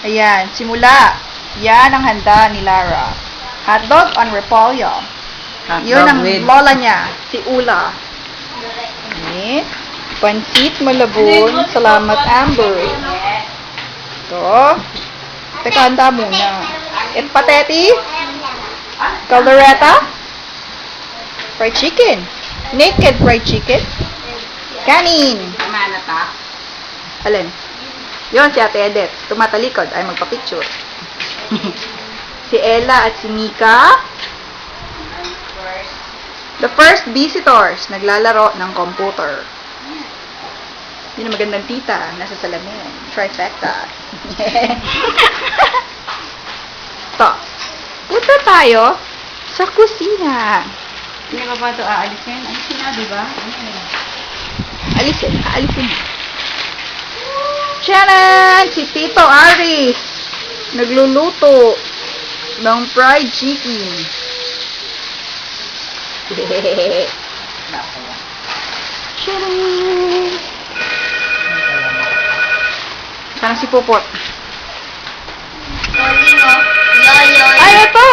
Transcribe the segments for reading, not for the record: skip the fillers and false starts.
Ayan, simula. Yan ang handa ni Lara. Hotdog on repolyo. Yun ang lola niya, si Ula. Okay. Pansit malabon. Salamat, Amber. Ito. Teka, handa muna. Pateti. Caldereta. Fried chicken. Naked fried chicken. Kanin. Tama na ta. Alin? Yun, si Ate Edith. Tumatalikod. Ay, magpa-picture. Si Ella at si Mika. The first visitors. Naglalaro ng computer. Yun ang magandang tita. Nasa salamin. Trifecta. Ito. Punta tayo sa kusina. Hindi ba ba ito aalisin? Alisin na, di ba? Alisin. Alisin. Tiyanan! Si Tito Aris. Nagluluto ng fried chicken. Tiyanan! Sana si Popot. Ay, ito!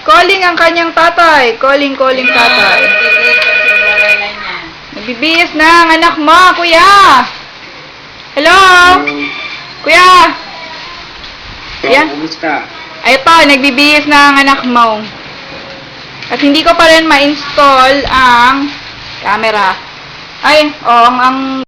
Calling ang kanyang tatay. Calling tatay. Nagbibihis na ang anak mo, kuya! Hello? Kuya? Yan. Kumusta? Ay, ito, nagbibihis na ang anak mo. At hindi ko pa rin ma-install ang camera. Ay, ang